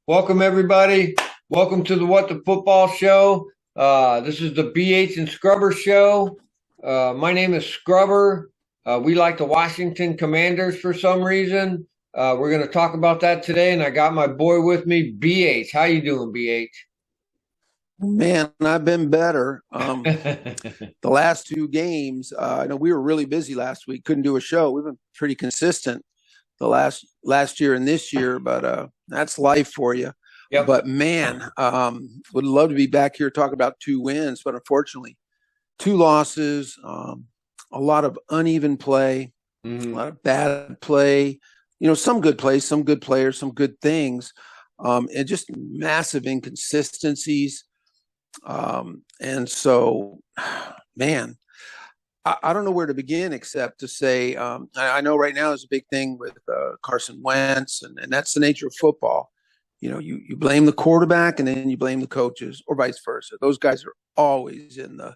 Welcome, everybody. Welcome to the What the Football Show. This is the BH and Scrubber Show. My name is Scrubber. We like the Washington Commanders for some reason. We're going to talk about that today, and I got my boy with me, BH. How you doing, BH? Man, I've been better. The last two games, I know we were really busy last week, couldn't do a show. We've been pretty consistent the last year and this year, but that's life for you. Yep. But man, would love to be back here talking about two wins, but unfortunately, two losses, a lot of uneven play, a lot of bad play. You know, some good plays, some good players, some good things, and just massive inconsistencies. And so, man, I don't know where to begin except to say, I know right now there's a big thing with Carson Wentz, and that's the nature of football. You know, you blame the quarterback and then you blame the coaches, or vice versa. Those guys are always in the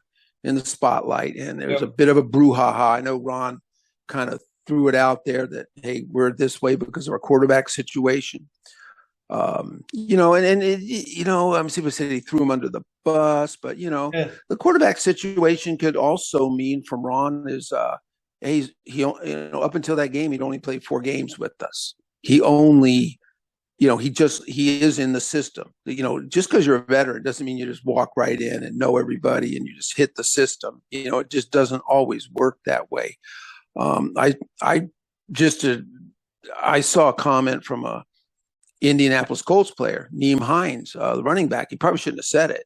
spotlight, and there's a bit of a brouhaha. I know Ron kind of threw it out there that, hey, we're this way because of our quarterback situation. You know, people say he threw him under the bus, but the quarterback situation could also mean from Ron is, he up until that game, he'd only played 4 games with us. He only, he is in the system. Just because you're a veteran doesn't mean you just walk right in and know everybody and you just hit the system. It just doesn't always work that way. I saw a comment from a Indianapolis Colts player, Neem Hines, the running back. He probably shouldn't have said it,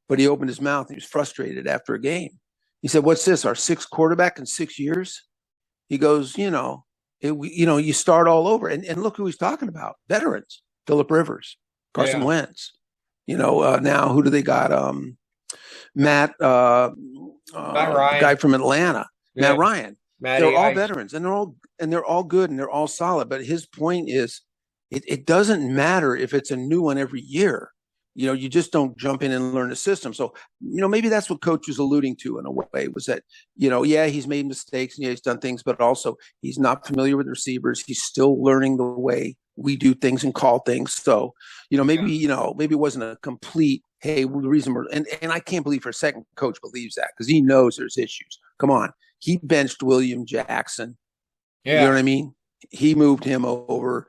but he opened his mouth and he was frustrated after a game. He said, "What's this? Our 6th quarterback in 6 years?" He goes, you start all over. And look who he's talking about. Veterans, Phillip Rivers, Carson Wentz. Now who do they got? Matt Ryan, the guy from Atlanta, Matt Ryan. They're all veterans, and they're all good and they're all solid. But his point is, it doesn't matter if it's a new one every year. You just don't jump in and learn the system. So, maybe that's what Coach was alluding to in a way, was that, he's made mistakes and he's done things, but also he's not familiar with receivers. He's still learning the way we do things and call things. So, maybe it wasn't a complete, hey, the reason and I can't believe for a second Coach believes that, because he knows there's issues. Come on. He benched William Jackson. Yeah. You know what I mean? He moved him over.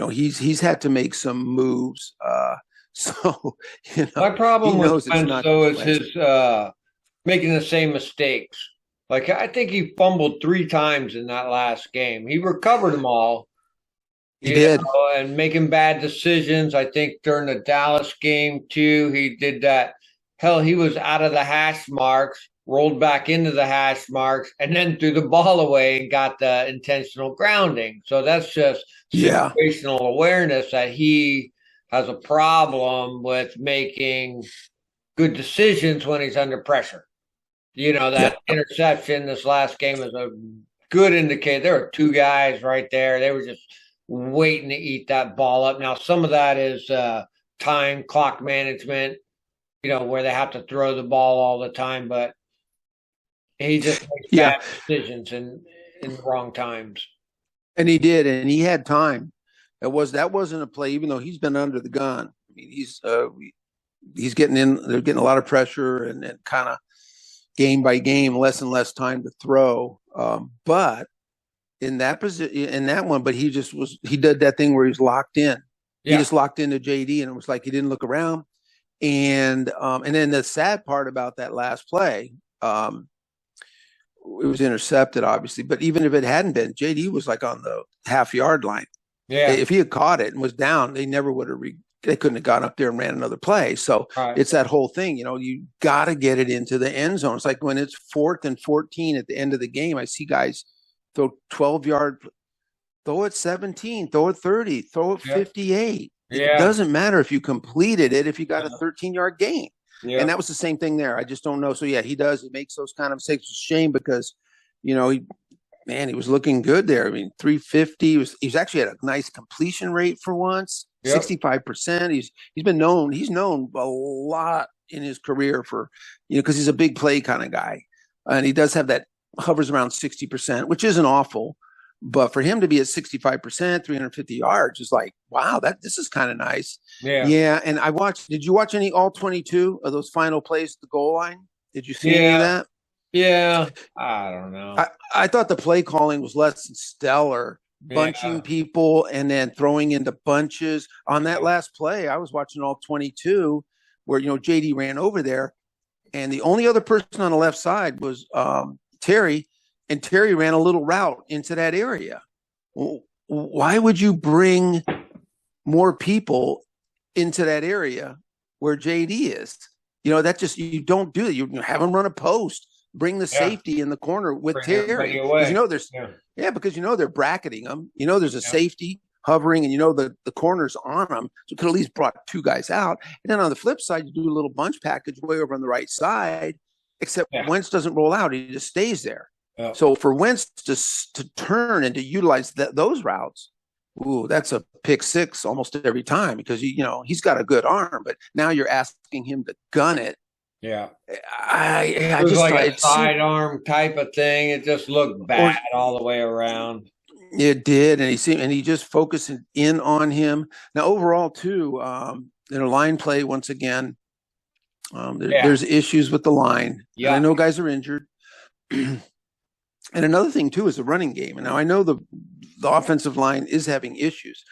He's had to make some moves. So, my problem with Wentz, though, is his making the same mistakes. Like, I think he fumbled 3 times in that last game. He recovered them all. He did. And making bad decisions. I think during the Dallas game, too, he did that. Hell, he was out of the hash marks, rolled back into the hash marks, and then threw the ball away and got the intentional grounding. So that's just situational awareness that he has a problem with making good decisions when he's under pressure. That interception this last game is a good indicator. There were 2 guys right there. They were just waiting to eat that ball up. Now, some of that is time, clock management, where they have to throw the ball all the time, but he just makes bad decisions in the wrong times. And he did, and he had time. That wasn't a play, even though he's been under the gun. I mean, he's getting in. They're getting a lot of pressure, and kind of game by game, less and less time to throw. But in that position, in that one, but he did that thing where he was locked in. Yeah. He just locked into JD, and it was like he didn't look around. And then the sad part about that last play, it was intercepted, obviously. But even if it hadn't been, JD was like on the half-yard line. Yeah. If he had caught it and was down, they never would have. They couldn't have gone up there and ran another play. So It's that whole thing. You got to get it into the end zone. It's like when it's 4th and 14 at the end of the game, I see guys throw 12-yard, throw it 17, throw it 30, throw it 58. It doesn't matter if you completed it if you got a 13-yard gain. Yeah. And that was the same thing there. I just don't know. So, he does. He makes those kind of mistakes. It's a shame because, he was looking good there. I mean, 350. He was actually at a nice completion rate for once. Yep. 65%. He's known a lot in his career for, because he's a big play kind of guy. And he does have that, hovers around 60%, which isn't awful. But for him to be at 65%, 350 yards is like, wow, this is kind of nice. Yeah. Yeah. And did you watch any all 22 of those final plays at the goal line? Did you see any of that? Yeah. I don't know. I thought the play calling was less than stellar, bunching people and then throwing into bunches. On that last play, I was watching all 22 where, JD ran over there. And the only other person on the left side was Terry. And Terry ran a little route into that area. Why would you bring more people into that area where JD is? That just, you don't do it. You have him run a post, bring the safety in the corner with Terry. Because they're bracketing him. There's a safety hovering, and the corner's on them. So it could at least brought two guys out. And then on the flip side, you do a little bunch package way over on the right side, except Wentz doesn't roll out. He just stays there. Yeah. So for Wentz to turn and to utilize those routes, that's a pick six almost every time, because he's got a good arm, but now you're asking him to gun it. Yeah, I was just like a sidearm type of thing. It just looked bad all the way around. It did, and he just focused in on him. Now overall, too, line play once again. There's issues with the line. Yeah, I know guys are injured. And another thing, too, is the running game. And now I know the offensive line is having issues.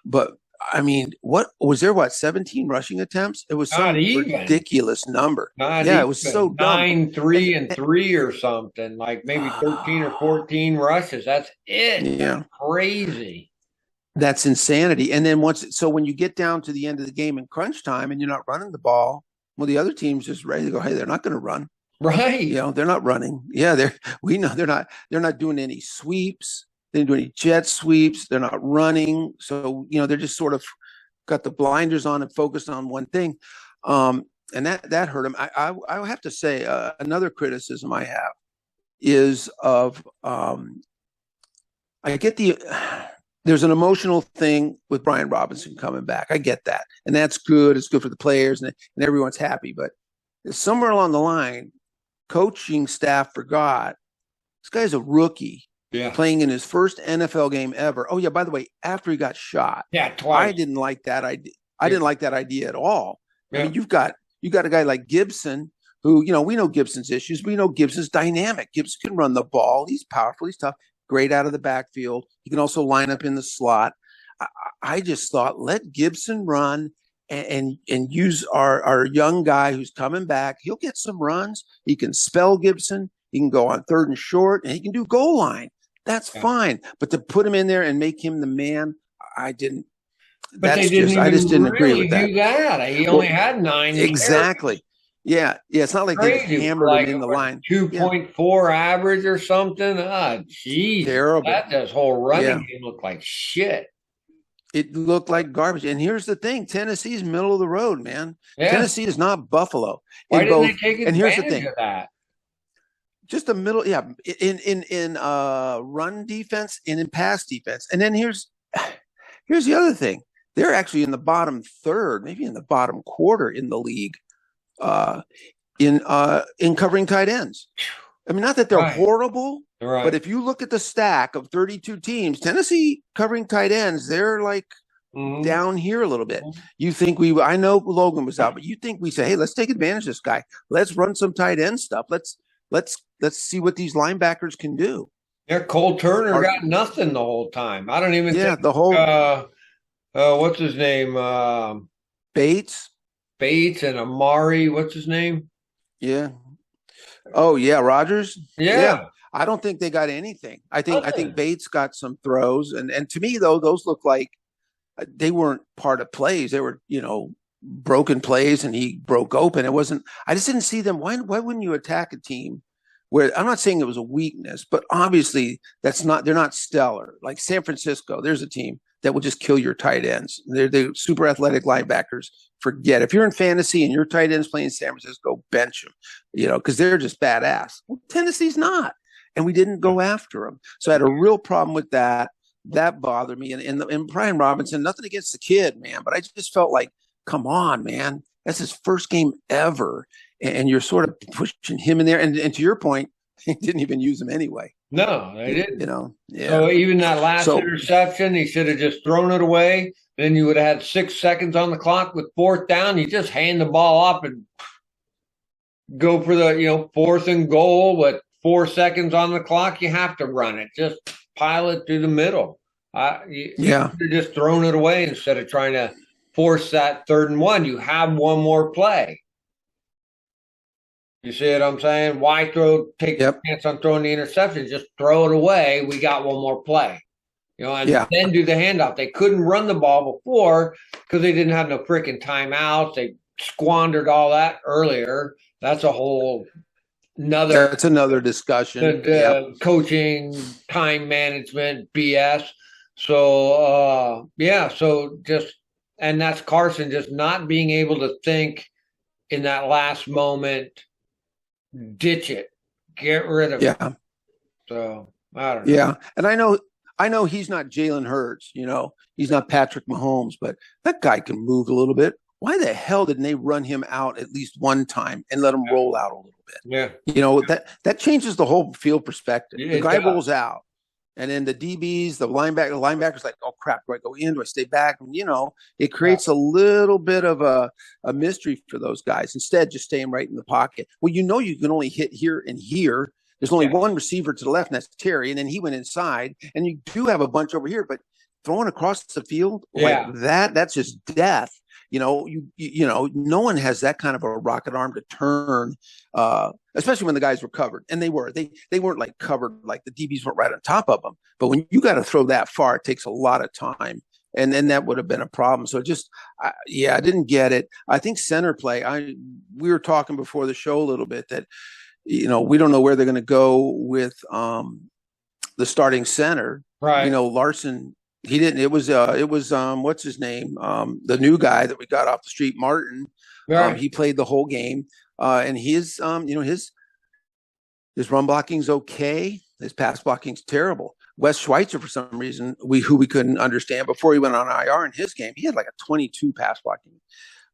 But, I mean, what was there, 17 rushing attempts? It was some ridiculous number. It was so dumb. 9, 3, and 3 or something, like maybe 13 or 14 rushes. That's it. Yeah. Crazy. That's insanity. And then when you get down to the end of the game in crunch time and you're not running the ball, well, the other team's just ready to go, hey, they're not going to run. Right. They're not running. Yeah, they're not doing any sweeps. They didn't do any jet sweeps. They're not running. So, they're just sort of got the blinders on and focused on one thing. And that hurt them. I have to say another criticism I have is of I get there's an emotional thing with Brian Robinson coming back. I get that. And that's good. It's good for the players and everyone's happy. But somewhere along the line, coaching staff forgot this guy's a rookie playing in his first NFL game ever. Oh yeah, by the way, after he got shot, twice. I didn't like that idea. I didn't like that idea at all. I mean, you got a guy like Gibson, who we know Gibson's issues. We know Gibson's dynamic. Gibson can run the ball. He's powerful. He's tough. Great out of the backfield. He can also line up in the slot. I just thought, let Gibson run. And use our young guy who's coming back. He'll get some runs. He can spell Gibson. He can go on 3rd and short, and he can do goal line. That's fine. But to put him in there and make him the man, I didn't. I just didn't agree with that. He only had 9. Exactly. Yeah. It's not like they hammered him in the line. 2.4 average or something. Geez. Terrible. That whole running game looked like shit. It looked like garbage. And here's the thing. Tennessee's middle of the road, man. Yeah. Tennessee is not Buffalo. Why didn't they take advantage of that? Just the middle, in run defense and in pass defense. And then here's the other thing. They're actually in the bottom third, maybe in the bottom quarter in the league in covering tight ends. I mean, not that they're horrible, but if you look at the stack of 32 teams, Tennessee covering tight ends, they're like down here a little bit. You think I know Logan was out, but you think we say, hey, let's take advantage of this guy. Let's run some tight end stuff. Let's see what these linebackers can do. Yeah, Cole Turner got nothing the whole time. I don't even think the whole what's his name? Bates and Amari, what's his name? Yeah. Oh yeah, Rogers. Yeah. I don't think they got anything. I think Bates got some throws, and to me though, those look like they weren't part of plays. They were broken plays, and he broke open. It wasn't. I just didn't see them. Why wouldn't you attack a team where I'm not saying it was a weakness, but obviously they're not stellar. Like San Francisco, there's a team that will just kill your tight ends. They're super athletic linebackers. Forget if you're in fantasy and your tight end's playing San Francisco, bench them, because they're just badass. Well, Tennessee's not, and we didn't go after them. So I had a real problem with that. that bothered me. And Brian Robinson, nothing against the kid, man, but I just felt like, come on, man, that's his first game ever, and you're sort of pushing him in there. And to your point, he didn't even use him anyway. No, they didn't. You know, yeah. So even that last interception, he should have just thrown it away. Then you would have had 6 seconds on the clock with fourth down. You just hand the ball off and go for the, fourth and goal with 4 seconds on the clock. You have to run it. Just pile it through the middle. You should have just thrown it away instead of trying to force that 3rd and 1. You have one more play. You see what I'm saying? Why take the chance on throwing the interception? Just throw it away. We got one more play. And then do the handoff. They couldn't run the ball before because they didn't have no freaking timeouts. They squandered all that earlier. That's a whole that's another discussion. Coaching, time management, BS. So and that's Carson just not being able to think in that last moment. Ditch it, get rid of it. Yeah. So I don't know. Yeah, and I know he's not Jalen Hurts. He's not Patrick Mahomes, but that guy can move a little bit. Why the hell didn't they run him out at least one time and let him roll out a little bit? Yeah. That changes the whole field perspective. The guy rolls out, and then the DBs, the linebackers like, oh crap, do I go in? Do I stay back? And, it creates a little bit of a mystery for those guys. Instead, just staying right in the pocket. Well, you can only hit here and here. There's only one receiver to the left, and that's Terry. And then he went inside, and you do have a bunch over here, but throwing across the field like that's just death. No one has that kind of a rocket arm to turn, especially when the guys were covered, and they weren't like covered, like the DBs weren't right on top of them. But when you got to throw that far, it takes a lot of time, and then that would have been a problem. So I didn't get it. I think center play. We were talking before the show a little bit that we don't know where they're going to go with the starting center. Right. Larson. He didn't. It was what's his name? The new guy that we got off the street, Martin. Right. He played the whole game, and his run blocking's okay. His pass blocking's terrible. Wes Schweitzer, for some reason, who we couldn't understand before he went on IR in his game, he had like a 22 pass blocking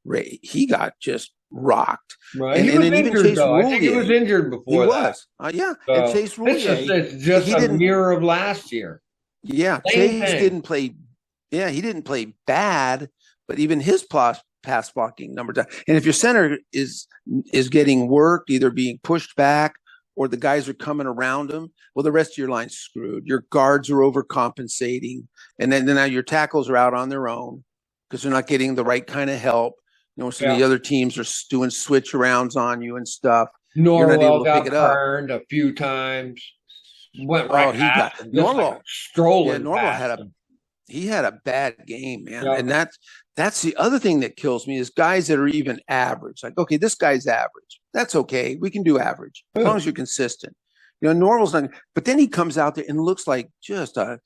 rate. He got just rocked. Right. And then even Chase Roulier, I think he was injured before. He was. So, and Chase Roulier. It's just a mirror of last year. Yeah, Chase didn't play. Yeah, he didn't play bad, but even his pass blocking number down. And if your center is getting worked, either being pushed back or the guys are coming around him, well, the rest of your line's screwed. Your guards are overcompensating, and then now your tackles are out on their own because they're not getting the right kind of help. Some of the other teams are doing switch arounds on you and stuff. Norwell got burned a few times. Went right past him, Norwell strolling. Yeah, Norwell had a bad game, man. Yeah. And that's the other thing that kills me is guys that are even average. Like, okay, this guy's average. That's okay. We can do average as long as you're consistent. Norwell's not. But then he comes out there and looks like just a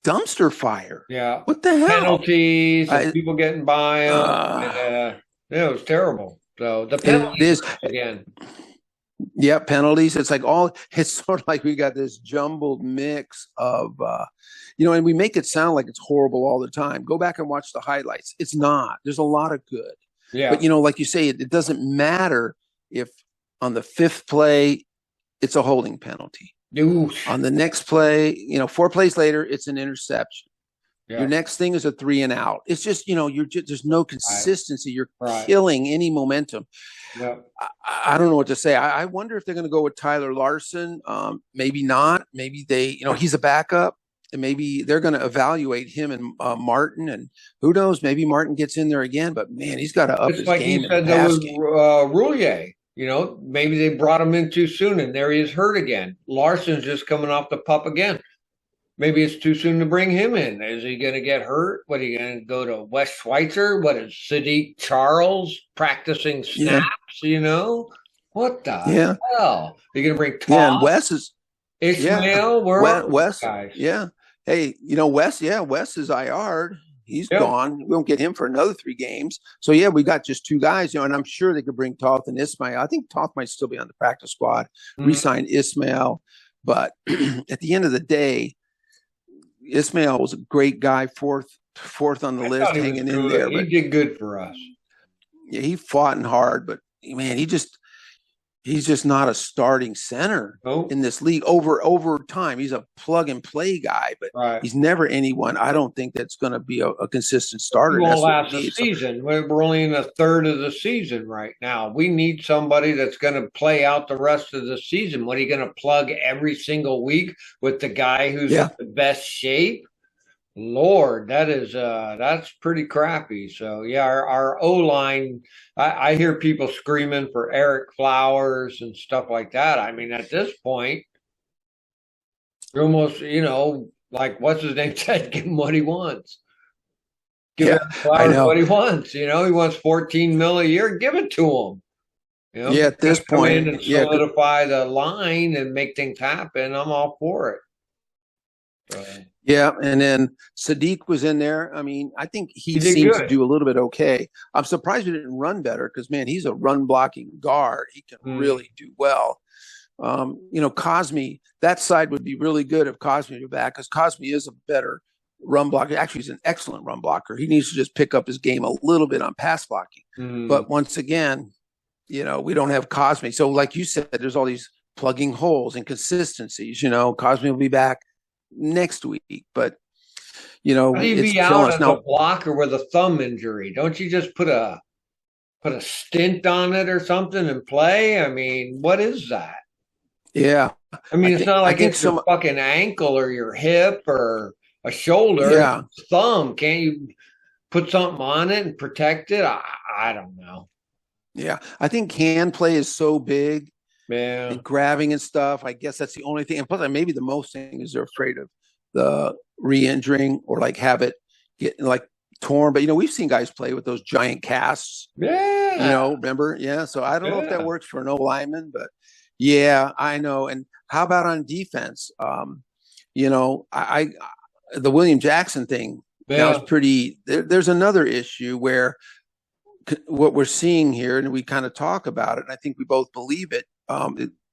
dumpster fire. Yeah. What the hell? Penalties, people getting by him. It was terrible. So the penalties again. Yeah, penalties. It's sort of like we got this jumbled mix of, and we make it sound like it's horrible all the time. Go back and watch the highlights. It's not. There's a lot of good. Yeah. But, like you say, it doesn't matter if on the 5th play, it's a holding penalty. Oof. On the next play, 4 plays later, it's an interception. Yeah. Your next thing is a 3 and out. It's just, there's no consistency. You're killing any momentum. Yeah. I don't know what to say. I wonder if they're going to go with Tyler Larson. Maybe not. Maybe he's a backup, and maybe they're going to evaluate him and Martin. And who knows? Maybe Martin gets in there again. But man, he's got to up his game. He said there was Roulier. Maybe they brought him in too soon, and there he is hurt again. Larson's just coming off the pup again. Maybe it's too soon to bring him in. Is he going to get hurt? What, are you going to go to Wes Schweitzer? What is Sadiq Charles practicing snaps? What the hell? Are you going to bring Todd? Yeah, and Wes is Ishmael. Where are Wes? Guys? Yeah. Hey, Wes. Yeah, Wes is IR'd. He's gone. We won't get him for another 3 games. So yeah, we got just 2 guys. And I'm sure they could bring Toth and Ismail. I think Toth might still be on the practice squad. Resign Ismail, but at the end of the day, Ismail was a great guy, fourth on the list, hanging in there. He did good for us. Yeah, he fought and hard, but man, he's just not a starting center in this league over time. He's a plug and play guy, but he's never anyone. I don't think that's going to be a consistent starter. He won't last the season. We're only in a third of the season right now. We need somebody that's going to play out the rest of the season. What are you going to plug every single week with the guy who's in the best shape? Lord, that's pretty crappy. So yeah, our O line. I hear people screaming for Eric Flowers and stuff like that. I mean, at this point, you're almost, like what's his name said, give him what he wants. Give Eric Flowers what he wants. He wants $14 million a year. Give it to him. At this point, come in and solidify the line and make things happen. I'm all for it. So. Yeah, and then Sadiq was in there. I mean, I think he seems to do a little bit okay. I'm surprised he didn't run better because, man, he's a run-blocking guard. He can really do well. Cosme, that side would be really good if Cosme were back because Cosme is a better run blocker. Actually, he's an excellent run blocker. He needs to just pick up his game a little bit on pass blocking. But once again, we don't have Cosme. So like you said, there's all these plugging holes, inconsistencies. Cosme will be back next week, but how do you be out as a blocker with a thumb injury? Don't you just put a stint on it or something and play? I mean, what is that? Yeah, I mean, it's not like it's your fucking ankle or your hip or a shoulder. Yeah, thumb. Can't you put something on it and protect it? I don't know. Yeah, I think hand play is so big. Yeah, and grabbing and stuff. I guess that's the only thing. And plus, maybe the most thing is they're afraid of the re-injuring or like have it get like torn. But we've seen guys play with those giant casts. Yeah, remember? Yeah. So I don't know if that works for an O lineman, but yeah, I know. And how about on defense? I the William Jackson thing now is pretty. There's another issue where what we're seeing here, and we kind of talk about it, and I think we both believe it.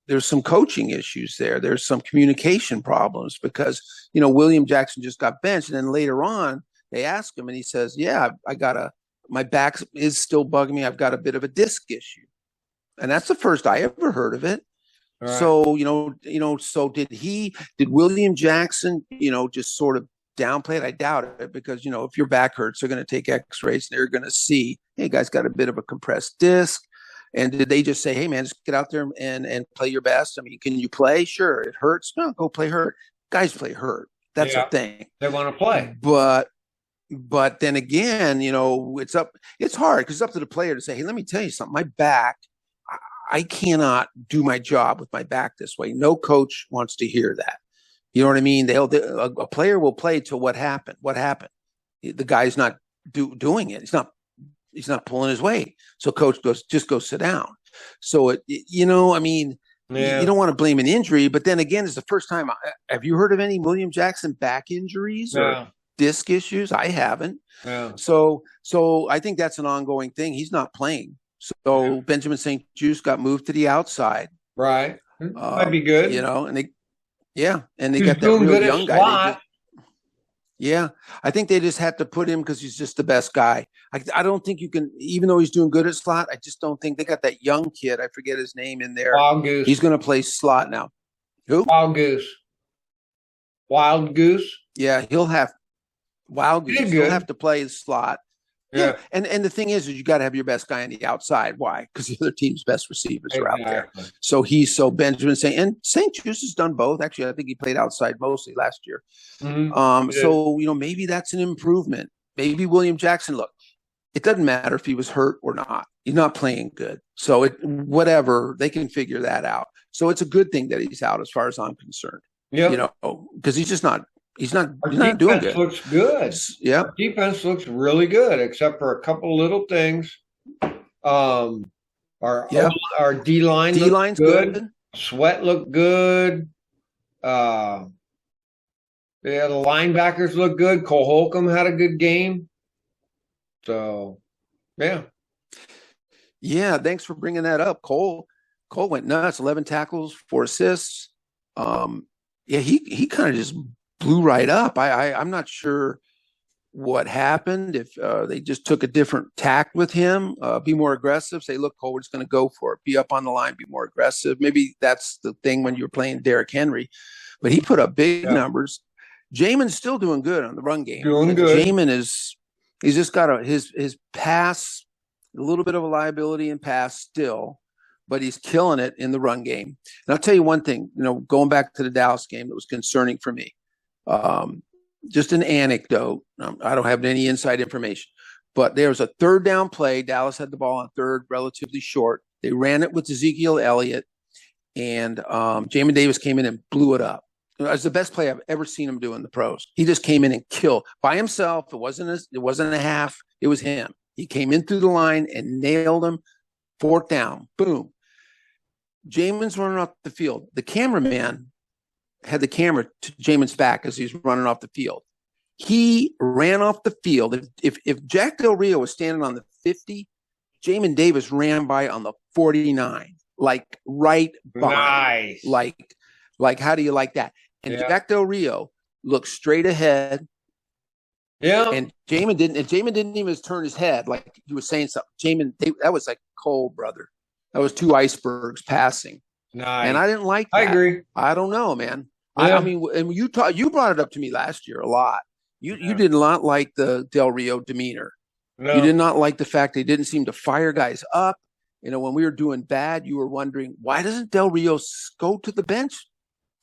There's some coaching issues there. There's some communication problems because, William Jackson just got benched. And then later on, they ask him and he says, yeah, my back is still bugging me. I've got a bit of a disc issue. And that's the first I ever heard of it. Right. So, so did William Jackson, just sort of downplay it? I doubt it because, if your back hurts, they're going to take x-rays and they're going to see, hey, guy's got a bit of a compressed disc. And did they just say, hey, man, just get out there and play your best? I mean, can you play? Sure. It hurts. No, go play hurt. Guys play hurt. That's the thing. They want to play. But then again, it's hard because it's up to the player to say, hey, let me tell you something. My back, I cannot do my job with my back this way. No coach wants to hear that. You know what I mean? A player will play till what happened. What happened? The guy's not doing it. He's not pulling his weight. So coach goes, just go sit down. So, you don't want to blame an injury. But then again, it's the first time. Have you heard of any William Jackson back injuries or disc issues? I haven't. Yeah. So I think that's an ongoing thing. He's not playing. So Benjamin St. Juste got moved to the outside. Right. Might be good. And they got that real young guy. Yeah, I think they just had to put him because he's just the best guy. I don't think you can, even though he's doing good at slot, I just don't think they got that young kid. I forget his name in there. Wild Goose. He's going to play slot now. Who? Wild Goose. Wild Goose. Yeah, he'll have to play the slot. Yeah. And the thing is you got to have your best guy on the outside. Why? Because the other team's best receivers are out there. So Benjamin St. Juste has done both. Actually, I think he played outside mostly last year. Mm-hmm. So, maybe that's an improvement. Maybe William Jackson, look, it doesn't matter if he was hurt or not. He's not playing good. So whatever, they can figure that out. So it's a good thing that he's out as far as I'm concerned. Yeah. Because he's just not. He's not doing good. Looks good. Yeah. Our defense looks really good, except for a couple little things. Our D-line looks good. Sweat looked good. The linebackers look good. Cole Holcomb had a good game. So, yeah. Yeah, thanks for bringing that up. Cole went nuts. 11 tackles, 4 assists. He kind of just blew right up. I'm not sure what happened, if they just took a different tact with him, be more aggressive, say, look, Cole, we're just going to go for it, be up on the line, be more aggressive. Maybe that's the thing when you were playing Derrick Henry, but he put up big numbers. Jamin's still doing good on the run game. Doing good. He's just got his pass, a little bit of a liability in pass still, but he's killing it in the run game. And I'll tell you one thing, going back to the Dallas game that was concerning for me. Just an anecdote. I don't have any inside information, but there was a third down play. Dallas had the ball on third, relatively short. They ran it with Ezekiel Elliott, and Jamin Davis came in and blew it up. It was the best play I've ever seen him do in the pros. He just came in and killed by himself. It wasn't a half. It was him. He came in through the line and nailed him. Fourth down. Boom. Jamin's running off the field. The cameraman had the camera to Jamin's back as he's running off the field. He ran off the field. If Jack Del Rio was standing on the 50, Jamin Davis ran by on the 49, like right by. Nice. Like how do you like that? And Jack Del Rio looked straight ahead. Yeah. And Jamin didn't even turn his head like he was saying something. That was like cold, brother. That was two icebergs passing. Nice. And I didn't like that. I agree. I don't know, man. Yeah. I mean, and you brought it up to me last year a lot. You did not like the Del Rio demeanor. No. You did not like the fact they didn't seem to fire guys up. When we were doing bad, you were wondering, why doesn't Del Rio go to the bench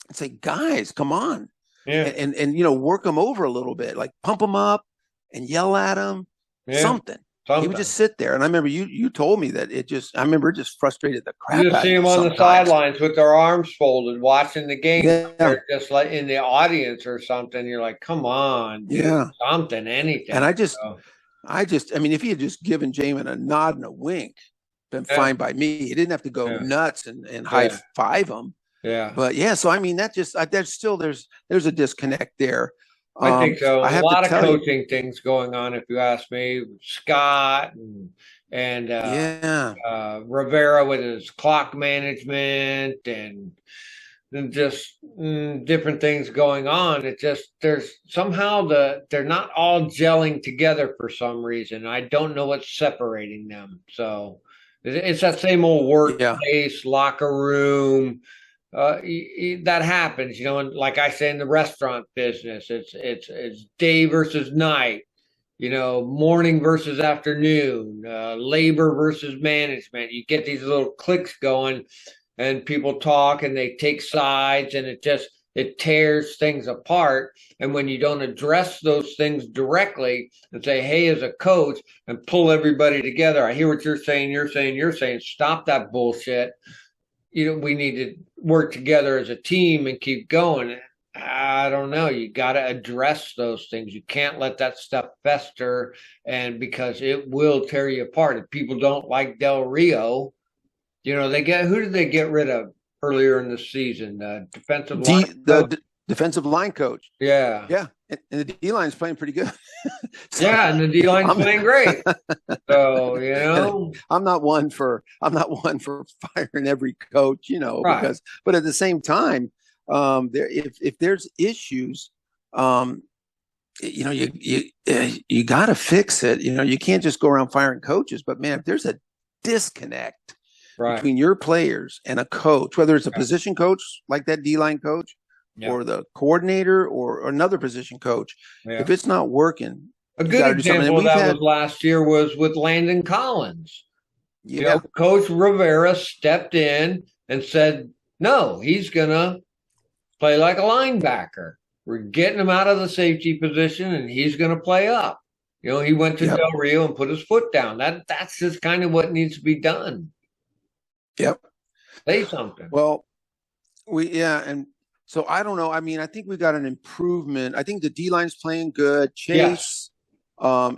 and say, guys, come on. Yeah. And work them over a little bit, like pump them up and yell at them, something. He would just sit there. And I remember you told me that I remember it just frustrated the crap out of me. You just see them on the sidelines with their arms folded, watching the game. Yeah. They're just like in the audience or something. You're like, come on, dude, something, anything. And I mean, if he had just given Jamin a nod and a wink, been fine by me. He didn't have to go nuts and high five him. Yeah. But so I mean, there's a disconnect there. I think so. A lot of coaching things going on, if you ask me. Scott and Rivera with his clock management and just different things going on. It just they're not all gelling together for some reason. I don't know what's separating them. So it's that same old workplace, locker room. That happens, and like I say in the restaurant business, it's day versus night, morning versus afternoon, labor versus management. You get these little cliques going, and people talk and they take sides, and it tears things apart. And when you don't address those things directly and say, hey, as a coach, and pull everybody together, I hear what you're saying, stop that bullshit. We need to work together as a team and keep going. I don't know. You got to address those things. You can't let that stuff fester, and because it will tear you apart. If people don't like Del Rio, who did they get rid of earlier in the season? The defensive line coach. Yeah. Yeah. And the D-line's playing pretty good. And the D-line's playing great. So, I'm not one for firing every coach, right. But at the same time, if there's issues, you got to fix it. You can't just go around firing coaches, but man, if there's a disconnect between your players and a coach, whether it's a position coach like that D-line coach, or the coordinator or another position coach, if it's not working. A good example of that was last year was with Landon Collins. Coach Rivera stepped in and said, no, he's going to play like a linebacker. We're getting him out of the safety position, and he's going to play up. He went to Del Rio and put his foot down. That's just kind of what needs to be done. Yep. Say something. Well, and so I don't know. I mean, I think we got an improvement. I think the D-line's playing good. Chase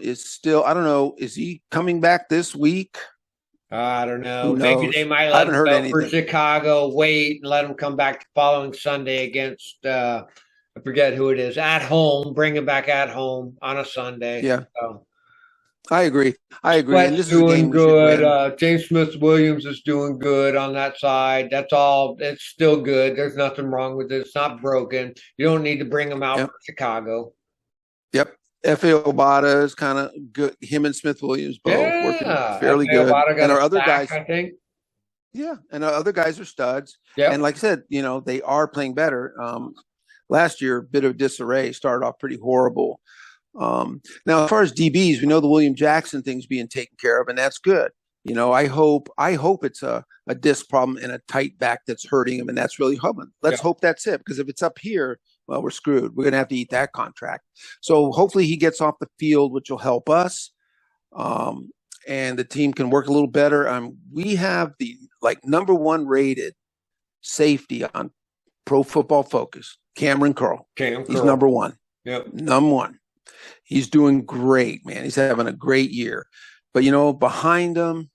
is still, I don't know, is he coming back this week? I don't know. Maybe they might let him go for Chicago, wait, and let him come back the following Sunday against, I forget who it is, at home, bring him back at home on a Sunday. Yeah. So, I agree. I agree. And Sweat's this is a doing game we should good. win. James Smith-Williams is doing good on that side. That's all. It's still good. There's nothing wrong with it. It's not broken. You don't need to bring him out Yep. for Chicago. Yep. F.A. Obata is kind of good. Him and Smith Williams both working fairly F.A. good. Obata got And a our other sack, guys, I think. yeah, and our other guys are studs. Yep. And like I said, they are playing better. Last year, a bit of disarray, started off pretty horrible. Now, as far as DBs, we know the William Jackson thing's being taken care of, and that's good. I hope it's a disc problem and a tight back that's hurting him, and that's really hoping. Let's hope that's it, because if it's up here, well, we're screwed. We're going to have to eat that contract. So hopefully he gets off the field, which will help us, and the team can work a little better. We have the number one rated safety on Pro Football Focus, Cameron Curl. He's number one. Yep. Number one. He's doing great, man. He's having a great year. But, behind him,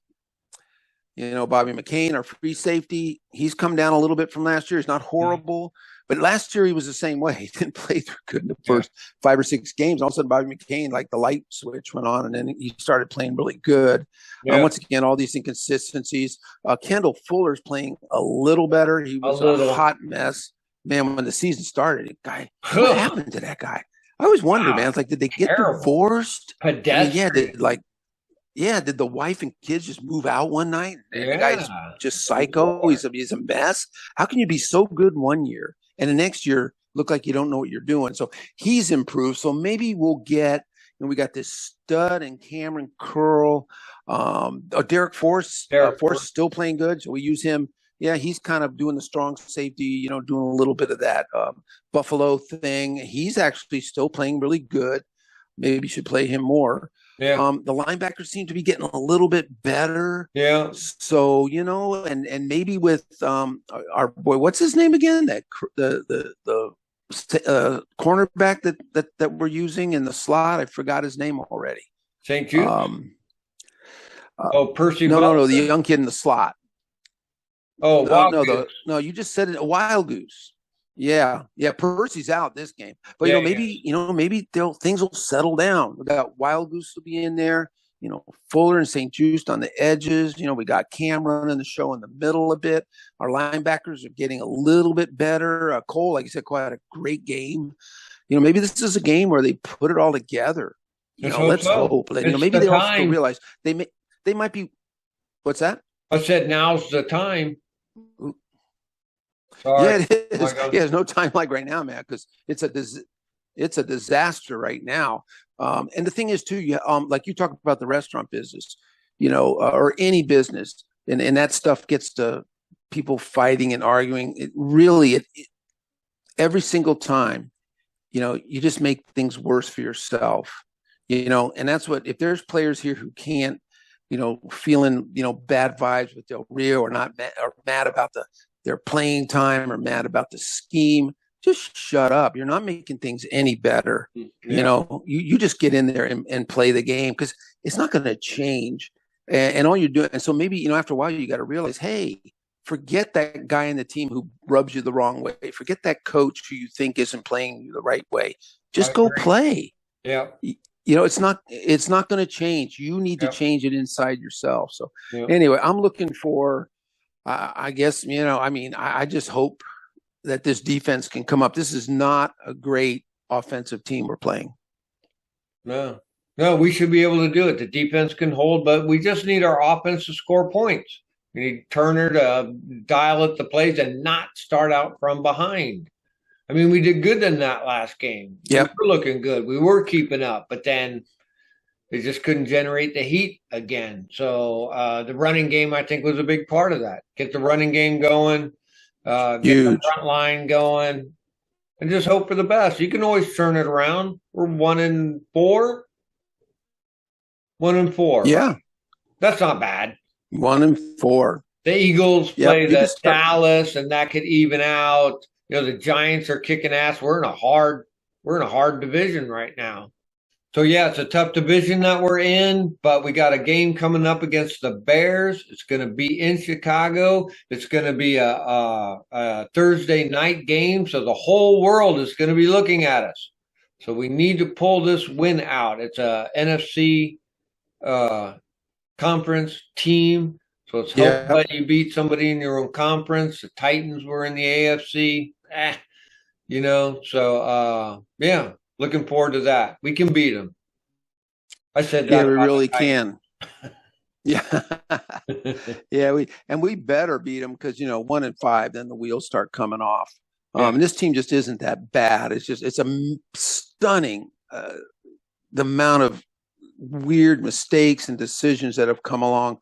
Bobby McCain, our free safety, he's come down a little bit from last year. He's not horrible. But last year he was the same way. He didn't play through good in the first 5 or 6 games. All of a sudden, Bobby McCain, the light switch went on, and then he started playing really good. Once again, all these inconsistencies. Kendall Fuller's playing a little better. He was a hot mess. Man, when the season started, what happened to that guy? I always wonder, man. It's did they get divorced? Pedestrian. Did the wife and kids just move out one night? And the guy's just psycho. He's a mess. How can you be so good one year and the next year look like you don't know what you're doing? So he's improved. So maybe we'll get, we got this stud and Cameron Curl. Derek Force. Force is still playing good. So we use him. Yeah, he's kind of doing the strong safety, doing a little bit of that Buffalo thing. He's actually still playing really good. Maybe you should play him more. Yeah. The linebackers seem to be getting a little bit better. Yeah. So, and maybe with our boy, what's his name again? That the cornerback that we're using in the slot. I forgot his name already. St. Jude. Percy. No, the young kid in the slot. Oh, no, you just said it. A Wild Goose. Yeah. Percy's out this game, but maybe things will settle down. We got Wild Goose will be in there. Fuller and St. Just on the edges. We got Cam running the show in the middle a bit. Our linebackers are getting a little bit better. Cole, like you said, quite a great game. Maybe this is a game where they put it all together. Let's hope. Maybe they also realize they might be. What's that? I said now's the time. Sorry. Yeah, it is. There's no time like right now, man, because it's a disaster right now. And the thing is, too, like you talk about the restaurant business, or any business, and that stuff gets to people fighting and arguing. It really, every single time, you just make things worse for yourself, and that's what, if there's players here who can't, feeling, bad vibes with Del Rio or not mad about their playing time or mad about the scheme, just shut up. You're not making things any better. Yeah. You just get in there and play the game, because it's not going to change. And all you're doing, and so maybe, after a while, you got to realize, hey, forget that guy in the team who rubs you the wrong way. Forget that coach who you think isn't playing you the right way. Just go play. Yeah. It's not going to change. You need to change it inside yourself. So anyway, I'm looking for, I guess, I just hope that this defense can come up. This is not a great offensive team we're playing. No, we should be able to do it. The defense can hold, but we just need our offense to score points. We need Turner to dial up the plays and not start out from behind. I mean, we did good in that last game. Yep. We were looking good. We were keeping up, but then they just couldn't generate the heat again. So the running game, I think, was a big part of that. Get the running game going, get the front line going, and just hope for the best. You can always turn it around. We're 1-4. 1-4. Yeah. Right? That's not bad. 1-4. The Eagles play the Dallas, and that could even out. The Giants are kicking ass. We're in a hard division right now. So it's a tough division that we're in, but we got a game coming up against the Bears. It's going to be in Chicago. It's going to be a Thursday night game, so the whole world is going to be looking at us. So we need to pull this win out. It's a NFC conference team. So it's Yeah. hoping that you beat somebody in your own conference. The Titans were in the AFC. So yeah, looking forward to that. We can beat them. I said that Yeah, we about really the Titans. can. Yeah. Yeah, we better beat them because 1-5, then the wheels start coming off. And this team just isn't that bad. It's a stunning the amount of weird mistakes and decisions that have come along.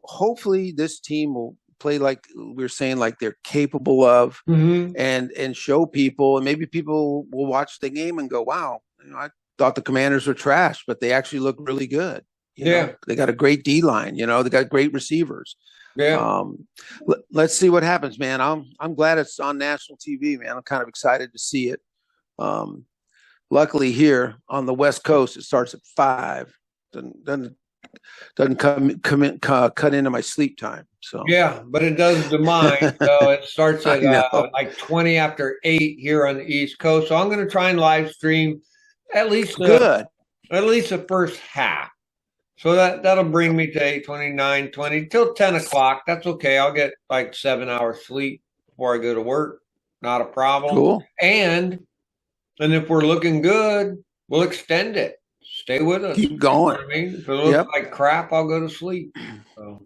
Hopefully this team will play like we're saying, like they're capable of, and show people, and maybe people will watch the game and go, wow, I thought the Commanders were trash, but they actually look really good. They got a great D line, they got great receivers. Let's see what happens, man. I'm glad it's on national TV, man. I'm kind of excited to see it. Luckily here on the West Coast, it starts at 5. Doesn't cut into my sleep time. So yeah, but it does to mine. So it starts at like 20 after 8 here on the East Coast. So I'm going to try and live stream at least the first half. So that'll bring me to 8:29, 20 till 10 o'clock. That's okay. I'll get like 7 hours sleep before I go to work. Not a problem. Cool. And if we're looking good, we'll extend it. Stay with us. Keep going. You know what I mean? If it looks like crap, I'll go to sleep. So.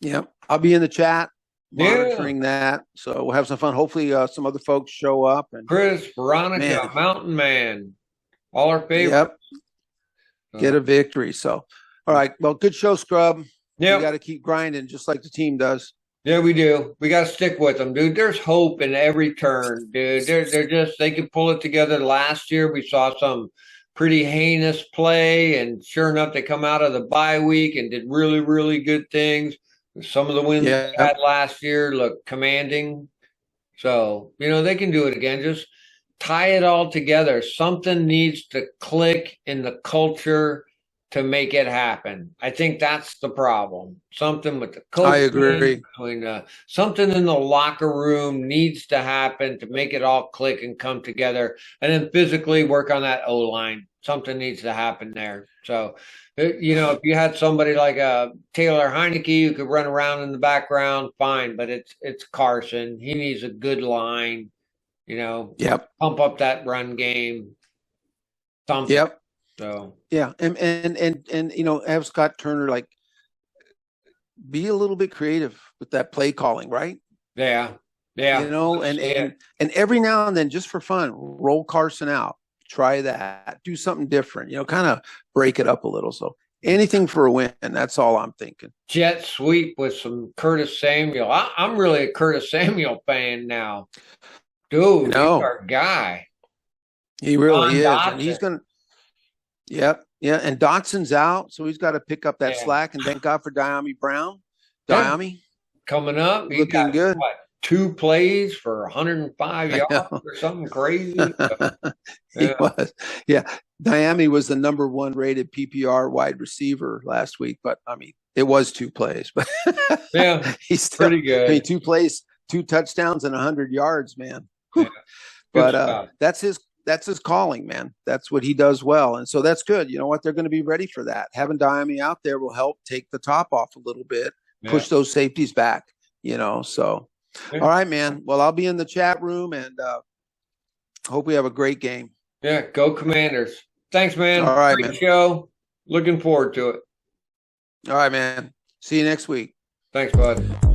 Yep. I'll be in the chat monitoring that. So we'll have some fun. Hopefully some other folks show up. And Chris, Veronica, Mountain Man, all our favorites. Yep. Get a victory. So, all right. Well, good show, Scrub. Yeah. We got to keep grinding just like the team does. Yeah, we do. We got to stick with them, dude. There's hope in every turn, dude. They can pull it together. Last year, we saw some pretty heinous play, and sure enough, they come out of the bye week and did really, really good things. Some of the wins they had last year look commanding. So, they can do it again. Just tie it all together. Something needs to click in the culture to make it happen. I think that's the problem. Something with the coach. I agree. Something in the locker room needs to happen to make it all click and come together. And then physically work on that O-line. Something needs to happen there. So, if you had somebody like Taylor Heineke who could run around in the background, fine. But it's Carson. He needs a good line. Pump up that run game. Something. Yep. So and have Scott Turner be a little bit creative with that play calling, right? Yeah. And every now and then, just for fun, roll Carson out, try that, do something different, kind of break it up a little. So anything for a win, and that's all I'm thinking. Jet sweep with some Curtis Samuel. I'm really a Curtis Samuel fan now, dude. He's our guy. He really is, and he's gonna. Yep. Yeah. And Dotson's out, so he's got to pick up that slack. And thank God for Diami Brown. Coming up. Looking good. 2 plays for 105 yards or something crazy. He was. Yeah. Diami was the number 1 rated PPR wide receiver last week, but it was 2 plays. But he's still pretty good. 2 plays, 2 touchdowns, and 100 yards, man. Yeah. But that's his calling, man. That's what he does well. And so that's good. You know what? They're going to be ready for that. Having Diami out there will help take the top off a little bit, push those safeties back, so. All right, man. Well, I'll be in the chat room, and hope we have a great game. Yeah, go Commanders. Thanks, man. All right, great show. Looking forward to it. All right, man. See you next week. Thanks, bud.